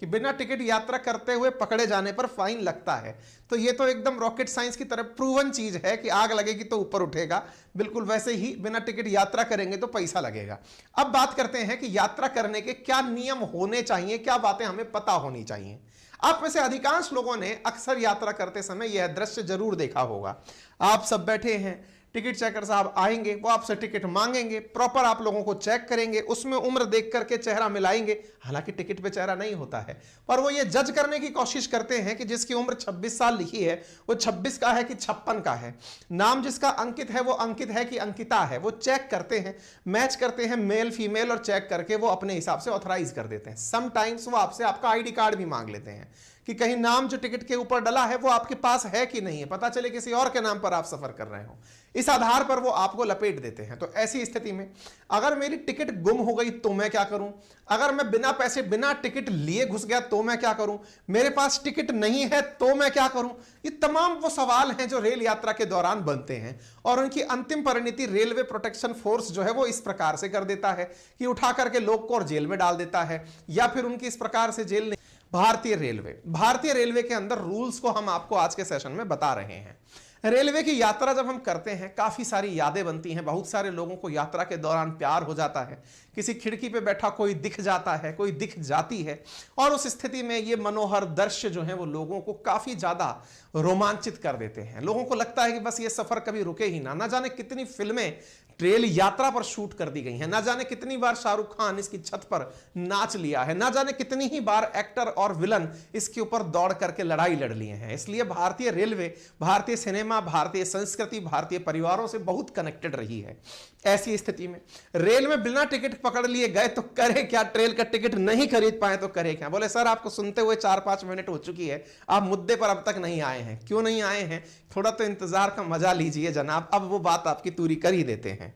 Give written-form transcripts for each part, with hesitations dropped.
कि बिना टिकट यात्रा करते हुए पकड़े जाने पर फाइन लगता है। तो ये तो एकदम रॉकेट साइंस की तरह प्रूवन चीज है कि आग लगेगी तो ऊपर उठेगा, बिल्कुल वैसे ही बिना टिकट यात्रा करेंगे तो पैसा लगेगा। अब बात करते हैं कि यात्रा करने के क्या नियम होने चाहिए, क्या बातें हमें पता होनी चाहिए। आप में से अधिकांश लोगों ने अक्सर यात्रा करते समय यह दृश्य जरूर देखा होगा। आप सब बैठे हैं, टिकट चेकर साहब आएंगे, वो आपसे टिकट मांगेंगे, प्रॉपर आप लोगों को चेक करेंगे, उसमें उम्र देख करके चेहरा मिलाएंगे। हालांकि टिकट पे चेहरा नहीं होता है, पर वो ये जज करने की कोशिश करते हैं कि जिसकी उम्र 26 साल लिखी है वो 26 का है कि 56 का है, नाम जिसका अंकित है वो अंकित है कि अंकिता है। वो चेक करते हैं, मैच करते हैं मेल फीमेल, और चेक करके वो अपने हिसाब से ऑथराइज कर देते हैं। समटाइम्स वो आपसे आपका आईडी कार्ड भी मांग लेते हैं कि कहीं नाम जो टिकट के ऊपर डला है वो आपके पास है कि नहीं है, पता चले किसी और के नाम पर आप सफर कर रहे हो। इस आधार पर वो आपको लपेट देते हैं। तो ऐसी स्थिति में अगर मेरी टिकट गुम हो गई तो मैं क्या करूं? अगर मैं बिना पैसे बिना टिकट लिए घुस गया तो मैं क्या करूं? मेरे पास टिकट नहीं है तो मैं क्या करूं? ये तमाम वो सवाल हैं जो रेल यात्रा के दौरान बनते हैं, और उनकी अंतिम परिणति रेलवे प्रोटेक्शन फोर्स जो है वो इस प्रकार से कर देता है कि उठा करके लोग को और जेल में डाल देता है, या फिर उनकी इस प्रकार से जेल नहीं। भारतीय रेलवे के अंदर रूल्स को हम आपको आज के सेशन में बता रहे हैं। रेलवे की यात्रा जब हम करते हैं काफी सारी यादें बनती हैं। बहुत सारे लोगों को यात्रा के दौरान प्यार हो जाता है, किसी खिड़की पे बैठा कोई दिख जाता है, कोई दिख जाती है, और उस स्थिति में ये मनोहर दृश्य जो है वो लोगों को काफी ज्यादा रोमांचित कर देते हैं। लोगों को लगता है कि बस ये सफर कभी रुके ही ना जाने कितनी फिल्में रेल यात्रा पर शूट कर दी गई हैं, ना जाने कितनी बार शाहरुख खान इसकी छत पर नाच लिया है, ना जाने कितनी ही बार एक्टर और विलन इसके ऊपर दौड़ करके लड़ाई लड़ लिए हैं। इसलिए भारतीय रेलवे, भारतीय सिनेमा, भारतीय संस्कृति, भारतीय परिवारों से बहुत कनेक्टेड रही है। ऐसी स्थिति में रेल में बिना टिकट पकड़ लिए गए तो करे क्या? ट्रेन का टिकट नहीं खरीद पाए तो करे क्या? बोले सर आपको सुनते हुए 4-5 मिनट हो चुकी है, आप मुद्दे पर अब तक नहीं आए हैं। क्यों नहीं आए हैं? थोड़ा तो इंतजार का मजा लीजिए जनाब, अब वो बात आपकी पूरी कर ही देते हैं।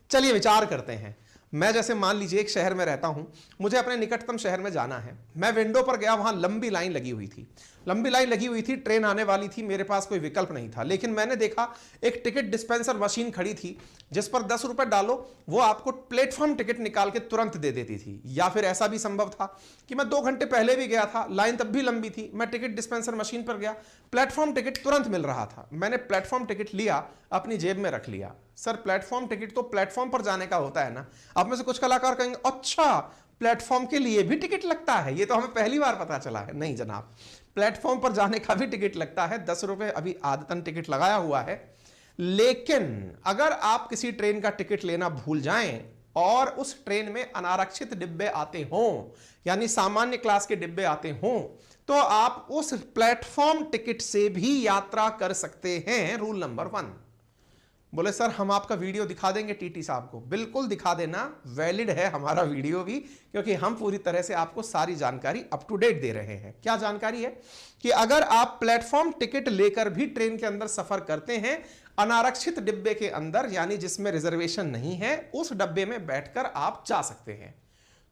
चलिए विचार करते हैं। मैं जैसे मान लीजिए एक शहर में रहता हूं, मुझे अपने निकटतम शहर में जाना है। मैं विंडो पर गया, वहां लंबी लाइन लगी हुई थी, ट्रेन आने वाली थी, मेरे पास कोई विकल्प नहीं था। लेकिन मैंने देखा एक टिकट डिस्पेंसर मशीन खड़ी थी जिस पर 10 रुपए डालो वो आपको प्लेटफॉर्म टिकट निकाल के तुरंत दे देती थी। या फिर ऐसा भी संभव था कि मैं 2 घंटे पहले भी गया था, लाइन तब भी लंबी थी, मैं टिकट डिस्पेंसर मशीन पर गया, प्लेटफॉर्म टिकट तुरंत मिल रहा था। मैंने प्लेटफॉर्म टिकट लिया, अपनी जेब में रख लिया। सर प्लेटफॉर्म टिकट तो प्लेटफॉर्म पर जाने का होता है ना। आप में से कुछ कलाकार कहेंगे अच्छा प्लेटफॉर्म के लिए भी टिकट लगता है, ये तो हमें पहली बार पता चला है। नहीं जनाब, प्लेटफॉर्म पर जाने का भी टिकट लगता है। 10 रुपए अभी आदतन टिकट लगाया हुआ है। लेकिन अगर आप किसी ट्रेन का टिकट लेना भूल जाएं और उस ट्रेन में अनारक्षित डिब्बे आते हों, यानी सामान्य क्लास के डिब्बे आते हों, तो आप उस प्लेटफॉर्म टिकट से भी यात्रा कर सकते हैं। Rule number 1। बोले सर हम आपका वीडियो दिखा देंगे टीटी साहब को। बिल्कुल दिखा देना, वैलिड है हमारा वीडियो भी, क्योंकि हम पूरी तरह से आपको सारी जानकारी अप टू डेट दे रहे हैं। क्या जानकारी है? कि अगर आप प्लेटफॉर्म टिकट लेकर भी ट्रेन के अंदर सफर करते हैं, अनारक्षित डिब्बे के अंदर, यानी जिसमें रिजर्वेशन नहीं है, उस डब्बे में बैठकर आप जा सकते हैं।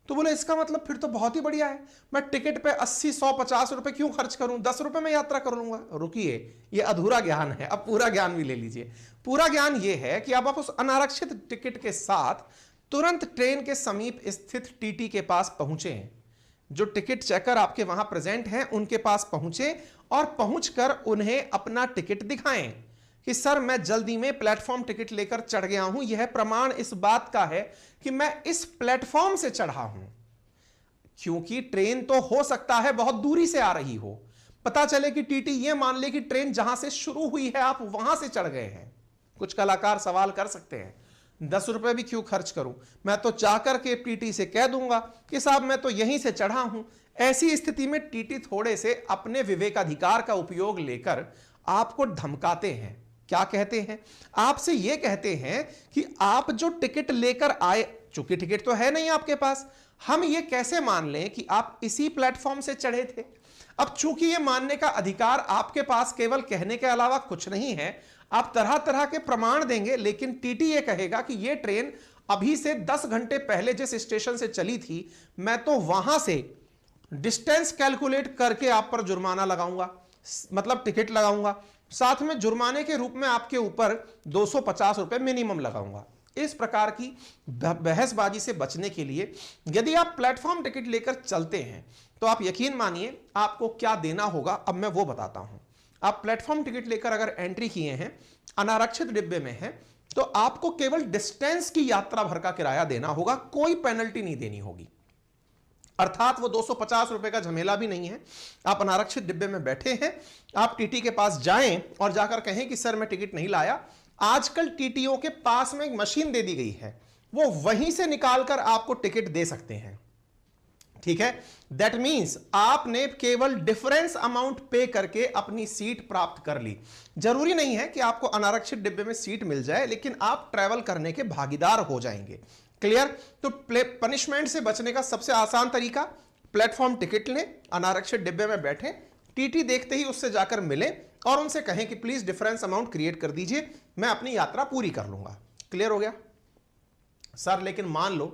तो बोले इसका मतलब फिर तो बहुत ही बढ़िया है, मैं टिकट पे 80, 100, 50 रुपए क्यों खर्च करूं, 10 रुपए में यात्रा कर लूंगा। रुकिए, ये अधूरा ज्ञान है, अब पूरा ज्ञान भी ले लीजिए। पूरा ज्ञान ये है कि अब आप उस अनारक्षित टिकट के साथ तुरंत ट्रेन के समीप स्थित टीटी के पास पहुंचे, जो टिकट चेकर आपके वहां प्रेजेंट हैं उनके पास पहुंचे, और पहुंचकर उन्हें अपना टिकट दिखाएं कि सर मैं जल्दी में प्लेटफॉर्म टिकट लेकर चढ़ गया हूं, यह प्रमाण इस बात का है कि मैं इस प्लेटफॉर्म से चढ़ा हूं। क्योंकि ट्रेन तो हो सकता है बहुत दूरी से आ रही हो, पता चले कि टीटी यह मान ले कि ट्रेन जहां से शुरू हुई है आप वहां से चढ़ गए हैं। कुछ कलाकार सवाल कर सकते हैं 10 रुपए भी क्यों खर्च करूं, मैं तो चाहकर के टीटी से कह दूंगा कि साहब मैं तो यहीं से चढ़ा हूं। ऐसी स्थिति में टीटी थोड़े से अपने विवेकाधिकार का उपयोग लेकर आपको धमकाते हैं। क्या कहते हैं? आपसे यह कहते हैं कि आप जो टिकट लेकर आए, चूंकि टिकट तो है नहीं आपके पास, हम ये कैसे मान लें कि आप इसी प्लेटफॉर्म से चढ़े थे। अब चूंकि ये मानने का अधिकार आपके पास केवल कहने के अलावा कुछ नहीं है, आप तरह तरह के प्रमाण देंगे, लेकिन टीटी ये कहेगा कि ये ट्रेन अभी से 10 घंटे पहले जिस स्टेशन से चली थी, मैं तो वहां से डिस्टेंस कैलकुलेट करके आप पर जुर्माना लगाऊंगा, मतलब टिकट लगाऊंगा, साथ में जुर्माने के रूप में आपके ऊपर 250 रुपए मिनिमम लगाऊंगा। इस प्रकार की बहसबाजी से बचने के लिए यदि आप प्लेटफॉर्म टिकट लेकर चलते हैं तो आप यकीन मानिए आपको क्या देना होगा, अब मैं वो बताता हूं। आप प्लेटफॉर्म टिकट लेकर अगर एंट्री किए हैं, अनारक्षित डिब्बे में है, तो आपको केवल डिस्टेंस की यात्रा भर का किराया देना होगा, कोई पेनल्टी नहीं देनी होगी। अर्थात वो 250 रुपए का झमेला भी नहीं है। आप अनारक्षित डिब्बे में बैठे हैं, आप टीटी के पास जाएं और जाकर कहें कि सर मैं टिकट नहीं लाया। आजकल टीटीओ के पास में एक मशीन दे दी गई है, वो वहीं से निकालकर आपको टिकट दे सकते हैं। ठीक है, दैट मींस आपने केवल डिफरेंस अमाउंट पे करके अपनी सीट प्राप्त कर ली। जरूरी नहीं है कि आपको अनारक्षित डिब्बे में सीट मिल जाए, लेकिन आप ट्रैवल करने के भागीदार हो जाएंगे। क्लियर? तो पनिशमेंट से बचने का सबसे आसान तरीका, प्लेटफॉर्म टिकट लें, अनारक्षित डिब्बे में बैठे, टीटी देखते ही उससे जाकर मिले और उनसे कहें कि प्लीज डिफरेंस अमाउंट क्रिएट कर दीजिए, मैं अपनी यात्रा पूरी कर लूंगा। क्लियर हो गया? सर लेकिन मान लो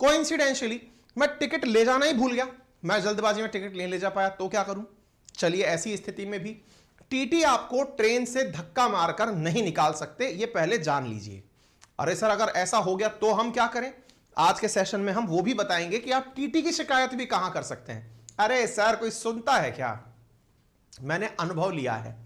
कोइंसिडेंशियली मैं टिकट ले जाना ही भूल गया, मैं जल्दबाजी में टिकट नहीं ले जा पाया, तो क्या करूं? चलिए ऐसी स्थिति में भी टीटी आपको ट्रेन से धक्का मारकर नहीं निकाल सकते, ये पहले जान लीजिए। अरे सर अगर ऐसा हो गया तो हम क्या करें? आज के सेशन में हम वो भी बताएंगे कि आप टीटी की शिकायत भी कहां कर सकते हैं। अरे सर कोई सुनता है क्या? मैंने अनुभव लिया है,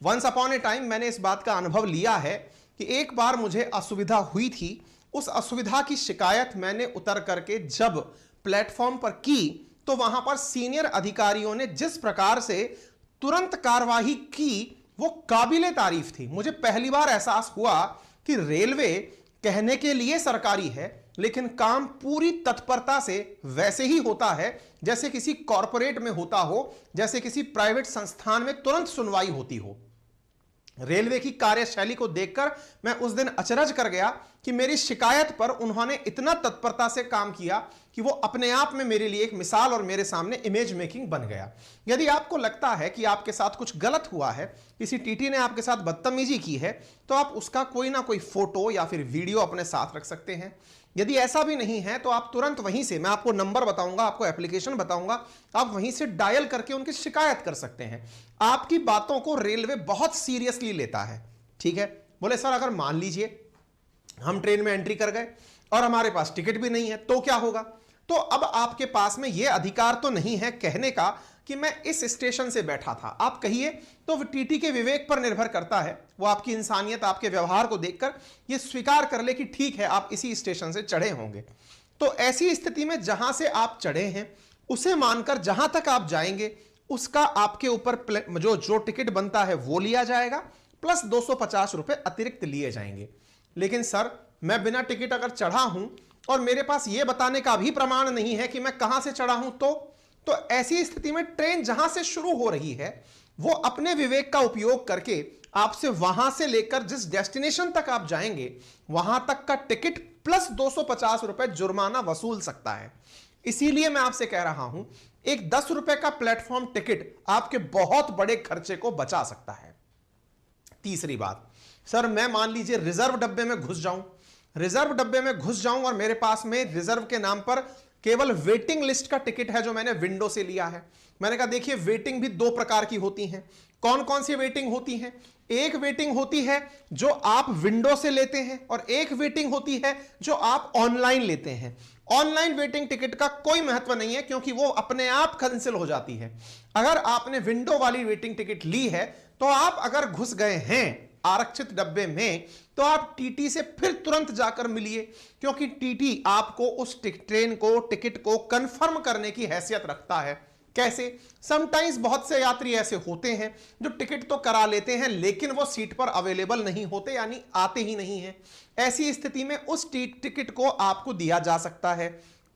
वंस अपॉन ए टाइम मैंने इस बात का अनुभव लिया है कि एक बार मुझे असुविधा हुई थी, उस असुविधा की शिकायत मैंने उतर करके जब प्लेटफॉर्म पर की तो वहां पर सीनियर अधिकारियों ने जिस प्रकार से तुरंत कार्यवाही की वो काबिले तारीफ थी। मुझे पहली बार एहसास हुआ कि रेलवे कहने के लिए सरकारी है, लेकिन काम पूरी तत्परता से वैसे ही होता है जैसे किसी कॉरपोरेट में होता हो, जैसे किसी प्राइवेट संस्थान में तुरंत सुनवाई होती हो। रेलवे की कार्यशैली को देखकर मैं उस दिन अचरज कर गया कि मेरी शिकायत पर उन्होंने इतना तत्परता से काम किया कि वो अपने आप में मेरे लिए एक मिसाल और मेरे सामने इमेज मेकिंग बन गया। यदि आपको लगता है कि आपके साथ कुछ गलत हुआ है, किसी टीटी ने आपके साथ बदतमीजी की है, तो आप उसका कोई ना कोई फोटो या फिर वीडियो अपने साथ रख सकते हैं। यदि ऐसा भी नहीं है तो आप तुरंत वहीं से, मैं आपको नंबर बताऊंगा, आपको एप्लीकेशन बताऊंगा, आप वहीं से डायल करके उनकी शिकायत कर सकते हैं। आपकी बातों को रेलवे बहुत सीरियसली लेता है। ठीक है, बोले सर अगर मान लीजिए हम ट्रेन में एंट्री कर गए और हमारे पास टिकट भी नहीं है तो क्या होगा? तो अब आपके पास में यह अधिकार तो नहीं है कहने का कि मैं इस स्टेशन से बैठा था। आप कहिए तो टीटी के विवेक पर निर्भर करता है, वो आपकी इंसानियत, आपके व्यवहार को देखकर ये स्वीकार कर ले कि ठीक है आप इसी स्टेशन से चढ़े होंगे। तो ऐसी स्थिति में जहां से आप चढ़े हैं उसे मानकर जहां तक आप जाएंगे उसका आपके ऊपर जो टिकट बनता है वो लिया जाएगा, प्लस 250 रुपए अतिरिक्त लिए जाएंगे। लेकिन सर मैं बिना टिकट अगर चढ़ा हूं और मेरे पास यह बताने का भी प्रमाण नहीं है कि मैं कहां से चढ़ा हूं, तो ऐसी स्थिति में ट्रेन जहां से शुरू हो रही है वो अपने विवेक का उपयोग करके आपसे वहां से लेकर जिस डेस्टिनेशन तक आप जाएंगे वहां तक का टिकट प्लस 250 रुपए जुर्माना वसूल सकता है। इसीलिए मैं आपसे कह रहा हूं एक 10 रुपए का प्लेटफॉर्म टिकट आपके बहुत बड़े खर्चे को बचा सकता है। तीसरी बात, सर मैं मान लीजिए रिजर्व डब्बे में घुस जाऊं और मेरे पास में रिजर्व के नाम पर केवल वेटिंग लिस्ट का टिकट है जो मैंने विंडो से लिया है। मैंने कहा देखिए वेटिंग भी दो प्रकार की होती हैं। कौन कौन सी वेटिंग होती हैं? एक वेटिंग होती है जो आप विंडो से लेते हैं और एक वेटिंग होती है जो आप ऑनलाइन लेते हैं। ऑनलाइन वेटिंग टिकट का कोई महत्व नहीं है क्योंकि वो अपने आप कैंसिल हो जाती है। अगर आपने विंडो वाली वेटिंग टिकट ली है तो आप अगर घुस गए हैं आरक्षित डब्बे में तो आप टीटी से फिर तुरंत जाकर मिलिए, क्योंकि टीटी आपको उस ट्रेन को, टिकट को कंफर्म करने की हैसियत रखता है। कैसे? समटाइम्स बहुत से यात्री ऐसे होते हैं जो टिकट तो करा लेते हैं लेकिन वो सीट पर अवेलेबल नहीं होते, यानी आते ही नहीं हैं। ऐसी स्थिति में उस टिकट को आपको दिया जा सकता है।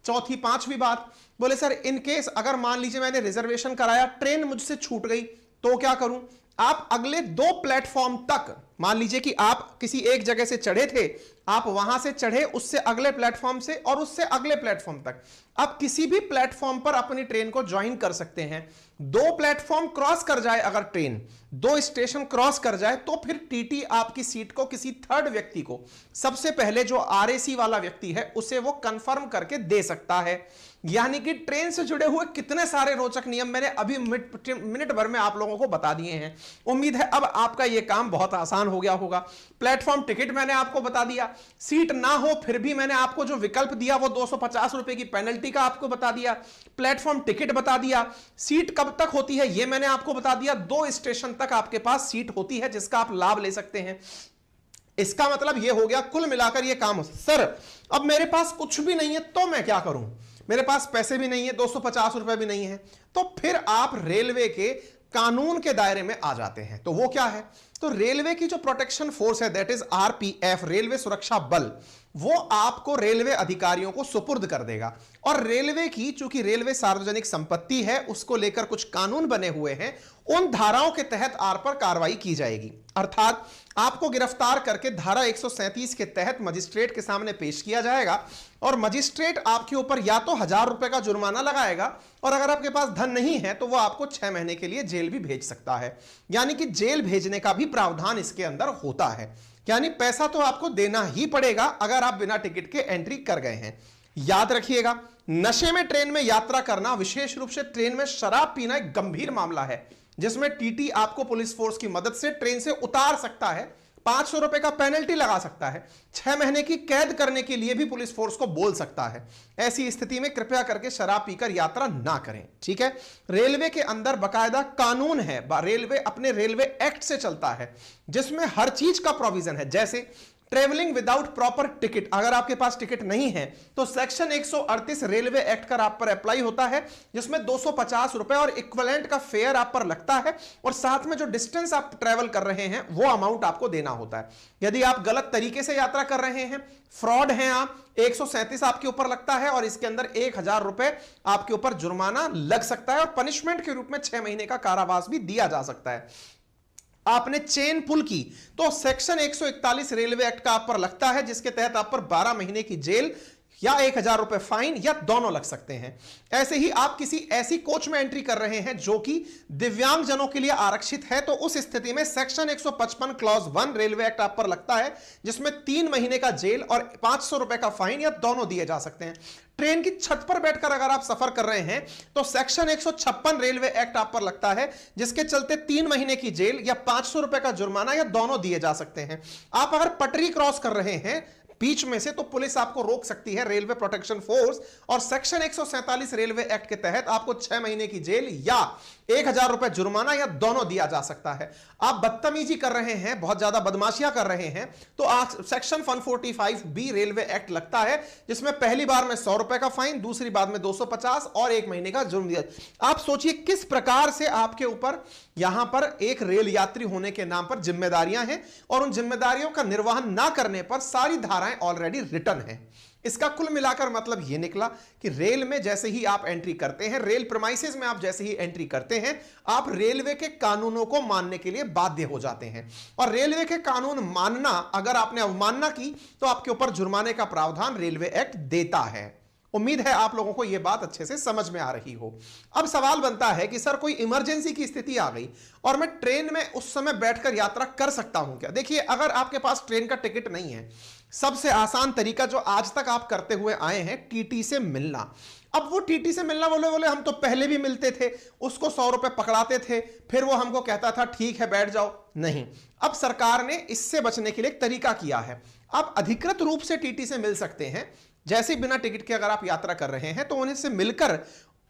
चौथी पांचवी बात, बोले सर इन केस अगर मान लीजिए मैंने रिजर्वेशन कराया, ट्रेन मुझसे छूट गई तो क्या करूं? आप अगले 2 प्लेटफॉर्म तक, मान लीजिए कि आप किसी एक जगह से चढ़े थे, आप वहां से चढ़े उससे अगले प्लेटफॉर्म से और उससे अगले प्लेटफॉर्म तक, आप किसी भी प्लेटफॉर्म पर अपनी ट्रेन को ज्वाइन कर सकते हैं। 2 प्लेटफॉर्म क्रॉस कर जाए, अगर ट्रेन 2 स्टेशन क्रॉस कर जाए तो फिर टीटी आपकी सीट को किसी थर्ड व्यक्ति को, सबसे पहले जो आरएसी वाला व्यक्ति है उसे वो कंफर्म करके दे सकता है। यानी कि ट्रेन से जुड़े हुए कितने सारे रोचक नियम मैंने अभी मिनट भर में आप लोगों को बता दिए हैं। उम्मीद है अब आपका यह काम बहुत आसान हो गया होगा। प्लेटफॉर्म टिकट मैंने आपको बता दिया, सीट ना हो फिर भी मैंने आपको जो विकल्प दिया वो 250 रुपए की पेनल्टी का आपको बता दिया, प्लेटफॉर्म टिकट बता दिया, सीट कब तक होती है ये मैंने आपको बता दिया, 2 स्टेशन तक आपके पास सीट होती है जिसका आप लाभ ले सकते हैं। इसका मतलब ये हो गया कुल मिलाकर ये काम हो। सर अब मेरे पास कुछ भी नहीं है तो मैं क्या करूं, मेरे पास पैसे भी नहीं है, 250 रुपए भी नहीं है, तो फिर आप रेलवे के कानून के दायरे में आ जाते हैं। तो वो क्या है, तो रेलवे की जो प्रोटेक्शन फोर्स है दैट इज आरपीएफ, रेलवे सुरक्षा बल, वो आपको रेलवे अधिकारियों को सुपुर्द कर देगा। और रेलवे की चूंकि रेलवे सार्वजनिक संपत्ति है उसको लेकर कुछ कानून बने हुए हैं, उन धाराओं के तहत आप पर कार्रवाई की जाएगी। अर्थात आपको गिरफ्तार करके धारा 137 के तहत मजिस्ट्रेट के सामने पेश किया जाएगा और मजिस्ट्रेट आपके ऊपर या तो 1000 रुपए का जुर्माना लगाएगा और अगर आपके पास धन नहीं है तो वो आपको 6 महीने के लिए जेल भी भेज सकता है। यानी कि जेल भेजने का भी प्रावधान इसके अंदर होता है, यानी पैसा तो आपको देना ही पड़ेगा अगर आप बिना टिकट के एंट्री कर गए हैं। याद रखिएगा, नशे में ट्रेन में यात्रा करना, विशेष रूप से ट्रेन में शराब पीना एक गंभीर मामला है जिसमें टीटी आपको पुलिस फोर्स की मदद से ट्रेन से उतार सकता है, 500 रुपए का पेनल्टी लगा सकता है, 6 महीने की कैद करने के लिए भी पुलिस फोर्स को बोल सकता है। ऐसी स्थिति में कृपया करके शराब पीकर यात्रा ना करें, ठीक है। रेलवे के अंदर बकायदा कानून है, रेलवे अपने रेलवे एक्ट से चलता है जिसमें हर चीज का प्रोविजन है। जैसे ट्रेवलिंग विदाउट प्रॉपर टिकट, अगर आपके पास टिकट नहीं है तो सेक्शन 138 रेलवे एक्ट का आप पर अप्लाई होता है जिसमें 250 रुपए और इक्विवेलेंट का फेयर आप पर लगता है और साथ में जो डिस्टेंस आप ट्रेवल कर रहे हैं वो अमाउंट आपको देना होता है। यदि आप गलत तरीके से यात्रा कर रहे हैं, फ्रॉड हैं आप, 137 आपके ऊपर लगता है और इसके अंदर 1000 रुपए आपके ऊपर जुर्माना लग सकता है और पनिशमेंट के रूप में 6 महीने का कारावास भी दिया जा सकता है। आपने चेन पुल की तो सेक्शन 141 रेलवे एक्ट का आप पर लगता है जिसके तहत आप पर 12 महीने की जेल या 1000 रुपए फाइन या दोनों लग सकते हैं। ऐसे ही आप किसी ऐसी कोच में एंट्री कर रहे हैं जो कि दिव्यांग जनों के लिए आरक्षित है तो उस स्थिति में सेक्शन 155 क्लॉज 1 रेलवे एक्ट आप पर लगता है जिसमें 3 महीने का जेल और 500 रुपए का फाइन या दोनों दिए जा सकते हैं। ट्रेन की छत पर बैठकर अगर आप सफर कर रहे हैं तो सेक्शन 156 रेलवे एक्ट आप पर लगता है जिसके चलते 3 महीने की जेल या 500 रुपए का जुर्माना या दोनों दिए जा सकते हैं। आप अगर पटरी क्रॉस कर रहे हैं बीच में से तो पुलिस आपको रोक सकती है, रेलवे प्रोटेक्शन फोर्स, और सेक्शन 147 रेलवे एक्ट के तहत आपको 6 महीने की जेल या 1000 रुपए जुर्माना या दोनों दिया जा सकता है। आप बदतमीजी कर रहे हैं, बहुत ज्यादा बदमाशियां कर रहे हैं तो आज सेक्शन 145 बी रेलवे एक्ट लगता है जिसमें पहली बार में 100 रुपए का फाइन, दूसरी बार में 250 और 1 महीने का जुर्म दिया। आप सोचिए किस प्रकार से आपके ऊपर यहां पर एक रेल यात्री होने के नाम पर जिम्मेदारियां हैं और उन जिम्मेदारियों का निर्वहन ना करने पर सारी धाराएं ऑलरेडी रिटर्न है। इसका कुल मिलाकर मतलब यह निकला कि रेल में जैसे ही आप एंट्री करते हैं, रेल प्रीमाइसेस में आप जैसे ही एंट्री करते हैं, आप रेलवे के कानूनों को मानने के लिए बाध्य हो जाते हैं और रेलवे के कानून मानना, अगर आपने अवमानना की तो आपके ऊपर जुर्माने का प्रावधान रेलवे एक्ट देता है। उम्मीद है आप लोगों को यह बात अच्छे से समझ में आ रही हो। अब सवाल बनता है कि सर कोई इमरजेंसी की स्थिति आ गई और मैं ट्रेन में उस समय बैठकर यात्रा कर सकता हूं क्या? देखिए, अगर आपके पास ट्रेन का टिकट नहीं है, सबसे आसान तरीका जो आज तक आप करते हुए आए हैं, टीटी से मिलना। अब वो टीटी से मिलना बोले हम तो पहले भी मिलते थे, उसको 100 रुपए पकड़ाते थे, फिर वो हमको कहता था ठीक है बैठ जाओ। नहीं, अब सरकार ने इससे बचने के लिए एक तरीका किया है। आप अधिकृत रूप से टीटी से मिल सकते हैं। जैसे बिना टिकट के अगर आप यात्रा कर रहे हैं तो उन्हें से मिलकर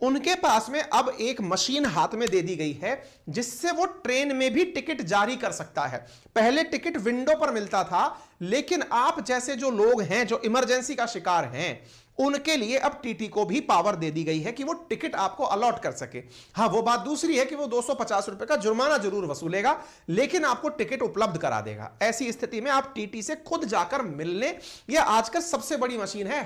उनके पास में अब एक मशीन हाथ में दे दी गई है जिससे वो ट्रेन में भी टिकट जारी कर सकता है। पहले टिकट विंडो पर मिलता था, लेकिन आप जैसे जो लोग हैं जो इमरजेंसी का शिकार हैं उनके लिए अब टीटी को भी पावर दे दी गई है कि वो टिकट आपको अलॉट कर सके। हाँ, वो बात दूसरी है कि वो 250 रुपए का जुर्माना जरूर वसूलेगा लेकिन आपको टिकट उपलब्ध करा देगा। ऐसी स्थिति में आप टीटी से खुद जाकर मिलने, यह आजकल सबसे बड़ी मशीन है,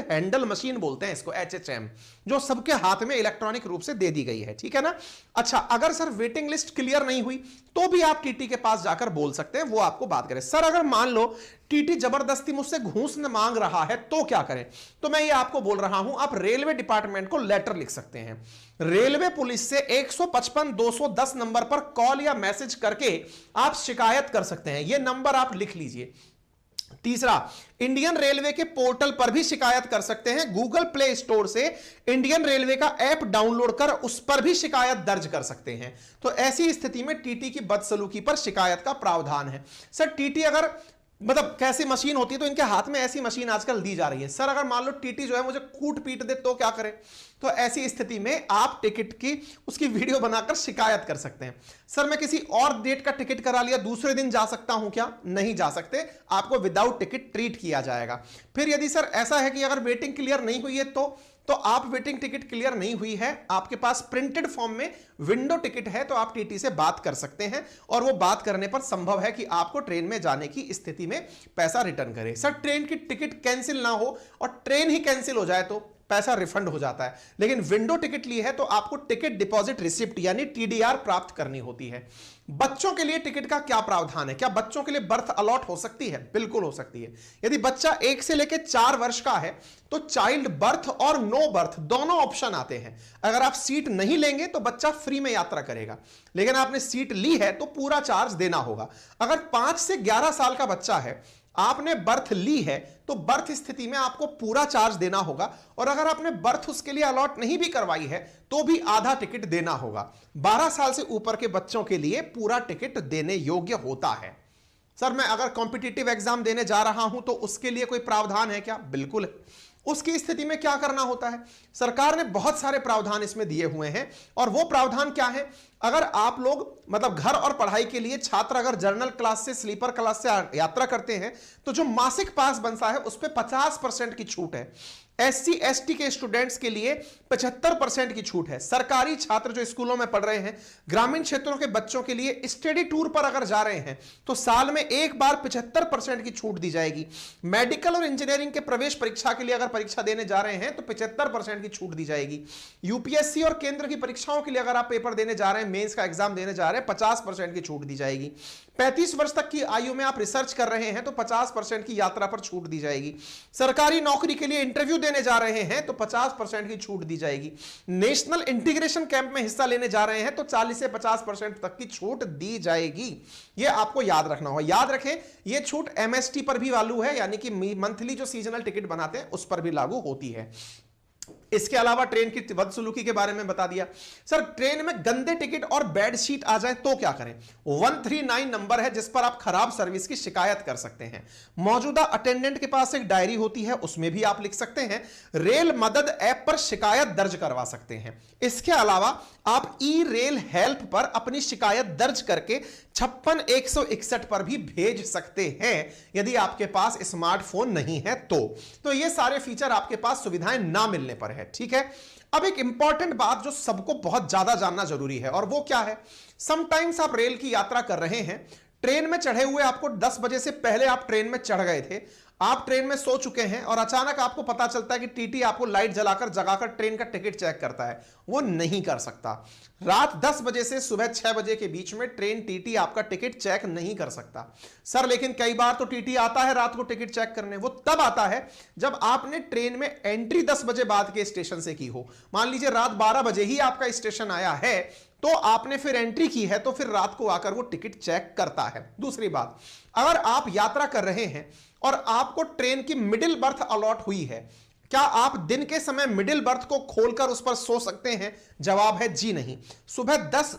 हैंडल मशीन बोलते हैं इसको, HHM, जो सबके हाथ में इलेक्ट्रॉनिक रूप से दे दी गई है। ठीक है ना? अच्छा, अगर सर वेटिंग लिस्ट क्लियर नहीं हुई तो भी आप टीटी के पास जाकर बोल सकते हैं, वो आपको बात करें। सर अगर मान लो टीटी जबरदस्ती मुझसे घूस मांग रहा है तो क्या करें? तो मैं ये आपको बोल रहा हूं, आप रेलवे डिपार्टमेंट को लेटर लिख सकते हैं। रेलवे पुलिस से 155-210 नंबर पर कॉल या मैसेज करके आप शिकायत कर सकते हैं। ये नंबर आप लिख लीजिए, तीसरा, इंडियन रेलवे के पोर्टल पर भी शिकायत कर सकते हैं। गूगल प्ले स्टोर से इंडियन रेलवे का ऐप डाउनलोड कर उस पर भी शिकायत दर्ज कर सकते हैं। तो ऐसी स्थिति में टीटी की बदसलूकी पर शिकायत का प्रावधान है। सर टीटी अगर मतलब कैसी मशीन होती है, तो इनके हाथ में ऐसी मशीन आजकल दी जा रही है। सर अगर मान लो टीटी जो है मुझे कूट पीट दे तो क्या करें? तो ऐसी स्थिति में आप टिकट की उसकी वीडियो बनाकर शिकायत कर सकते हैं। सर मैं किसी और डेट का टिकट करा लिया, दूसरे दिन जा सकता हूं क्या? नहीं जा सकते, आपको विदाउट टिकट ट्रीट किया जाएगा। फिर यदि सर ऐसा है कि अगर वेटिंग क्लियर नहीं हुई है तो आप वेटिंग टिकट क्लियर नहीं हुई है, आपके पास प्रिंटेड फॉर्म में विंडो टिकट है, तो आप टीटी से बात कर सकते हैं और वो बात करने पर संभव है कि आपको ट्रेन में जाने की स्थिति में पैसा रिटर्न करे। सर ट्रेन की टिकट कैंसिल ना हो और ट्रेन ही कैंसिल हो जाए तो पैसा रिफंड हो जाता है, लेकिन विंडो टिकट ली है तो आपको टिकट डिपॉजिट रिसिप्ट यानी टीडीआर प्राप्त करनी होती है। बच्चों के लिए टिकट का क्या प्रावधान है? क्या बच्चों के लिए बर्थ अलॉट हो सकती है? बिल्कुल हो सकती है। यदि बच्चा 1 से लेकर 4 वर्ष का है तो चाइल्ड बर्थ और नो बर्थ दोनों ऑप्शन आते हैं। अगर आप सीट नहीं लेंगे तो बच्चा फ्री में यात्रा करेगा, लेकिन आपने सीट ली है तो पूरा चार्ज देना होगा। अगर 5 से 11 साल का बच्चा है, आपने बर्थ ली है, तो बर्थ स्थिति में आपको पूरा चार्ज देना होगा, और अगर आपने बर्थ उसके लिए अलॉट नहीं भी करवाई है तो भी आधा टिकट देना होगा। 12 साल से ऊपर के बच्चों के लिए पूरा टिकट देने योग्य होता है। सर मैं अगर कॉम्पिटिटिव एग्जाम देने जा रहा हूं तो उसके लिए कोई प्रावधान है क्या? बिल्कुल है। उसकी स्थिति में क्या करना होता है? सरकार ने बहुत सारे प्रावधान इसमें दिए हुए हैं, और वो प्रावधान क्या है? अगर आप लोग मतलब घर और पढ़ाई के लिए छात्र अगर जर्नल क्लास से स्लीपर क्लास से यात्रा करते हैं तो जो मासिक पास बनता है उस पर 50% की छूट है। SC ST के स्टूडेंट्स के लिए 75% की छूट है। सरकारी छात्र जो स्कूलों में पढ़ रहे हैं, ग्रामीण क्षेत्रों के बच्चों के लिए स्टडी टूर पर अगर जा रहे हैं तो साल में एक बार 75% की छूट दी जाएगी। मेडिकल और इंजीनियरिंग के प्रवेश परीक्षा के लिए अगर परीक्षा देने जा रहे हैं तो 75% की छूट दी जाएगी। यूपीएससी और केंद्र की परीक्षाओं के लिए अगर आप पेपर देने जा रहे हैं, मेंस का एग्जाम देने जा रहे हैं, 50% की छूट दी जाएगी। 35 वर्ष तक की आयु में आप रिसर्च कर रहे हैं तो 50% की यात्रा पर छूट दी जाएगी। सरकारी नौकरी के लिए इंटरव्यू देने जा रहे हैं तो 50% की छूट दी जाएगी। नेशनल इंटीग्रेशन कैंप में हिस्सा लेने जा रहे हैं तो 40 से 50% तक की छूट दी जाएगी। यह आपको याद रखना होगा। याद रखें, यह छूट MST पर भी लागू है, यानी कि मंथली जो सीजनल टिकट बनाते हैं उस पर भी लागू होती है। इसके अलावा ट्रेन की बदसलूकी के बारे में बता दिया। सर ट्रेन में गंदे टिकट और बेड शीट आ जाए तो क्या करें? 139 नंबर है जिस पर आप खराब सर्विस की शिकायत कर सकते हैं। मौजूदा अटेंडेंट के पास एक डायरी होती है, उसमें भी आप लिख सकते हैं। रेल मदद ऐप पर शिकायत दर्ज करवा सकते हैं। इसके अलावा आप ई-रेल हेल्प पर अपनी शिकायत दर्ज करके 56 161 पर भी भेज सकते हैं, यदि आपके पास स्मार्टफोन नहीं है तो ये सारे फीचर आपके पास सुविधाएं ना मिलने पर है। ठीक है, अब एक इंपॉर्टेंट बात जो सबको बहुत ज्यादा जानना जरूरी है, और वो क्या है? समटाइम्स आप रेल की यात्रा कर रहे हैं, ट्रेन में चढ़े हुए आपको 10 बजे से पहले आप ट्रेन में चढ़ गए थे, आप ट्रेन में सो चुके हैं और अचानक आपको पता चलता है कि टीटी आपको लाइट जलाकर जगाकर ट्रेन का टिकट चेक करता है। वो नहीं कर सकता। रात 10 बजे से सुबह 6 बजे के बीच में ट्रेन टीटी आपका टिकट चेक नहीं कर सकता। सर लेकिन कई बार तो टीटी आता है रात को टिकट चेक करने। वो तब आता है जब आपने ट्रेन में एंट्री 10 बजे बाद के स्टेशन से की हो। मान लीजिए रात 12 बजे ही आपका स्टेशन आया है तो आपने फिर एंट्री की है, तो फिर रात को आकर वो टिकट चेक करता है। दूसरी बात, अगर आप यात्रा कर रहे हैं और आपको ट्रेन की मिडिल बर्थ अलॉट हुई है, क्या आप दिन के समय मिडिल बर्थ को खोलकर उस पर सो सकते हैं? जवाब है जी नहीं।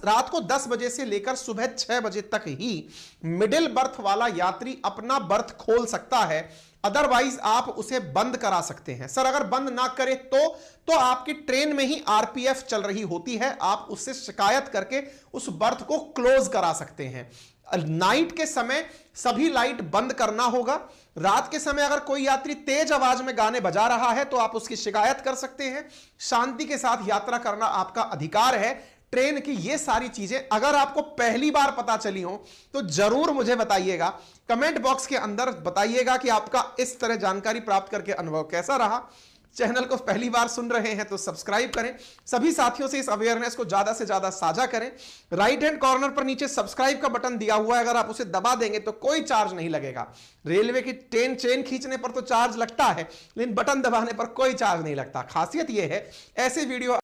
रात को 10 बजे से लेकर सुबह 6 बजे तक ही मिडिल बर्थ वाला यात्री अपना बर्थ खोल सकता है, अदरवाइज आप उसे बंद करा सकते हैं। सर अगर बंद ना करे तो आपकी ट्रेन में ही आरपीएफ चल रही होती है, आप उससे शिकायत करके उस बर्थ को क्लोज करा सकते हैं। नाइट के समय सभी लाइट बंद करना होगा। रात के समय अगर कोई यात्री तेज आवाज में गाने बजा रहा है तो आप उसकी शिकायत कर सकते हैं। शांति के साथ यात्रा करना आपका अधिकार है। ट्रेन की ये सारी चीजें अगर आपको पहली बार पता चली हो तो जरूर मुझे बताइएगा, कमेंट बॉक्स के अंदर बताइएगा कि आपका इस तरह जानकारी प्राप्त करके अनुभव कैसा रहा। चैनल को पहली बार सुन रहे हैं तो सब्सक्राइब करें, सभी साथियों से इस अवेयरनेस को ज्यादा से ज्यादा साझा करें। राइट हैंड कॉर्नर पर नीचे सब्सक्राइब का बटन दिया हुआ है, अगर आप उसे दबा देंगे तो कोई चार्ज नहीं लगेगा। रेलवे की ट्रेन चेन खींचने पर तो चार्ज लगता है, लेकिन बटन दबाने पर कोई चार्ज नहीं लगता। खासियत यह है ऐसे वीडियो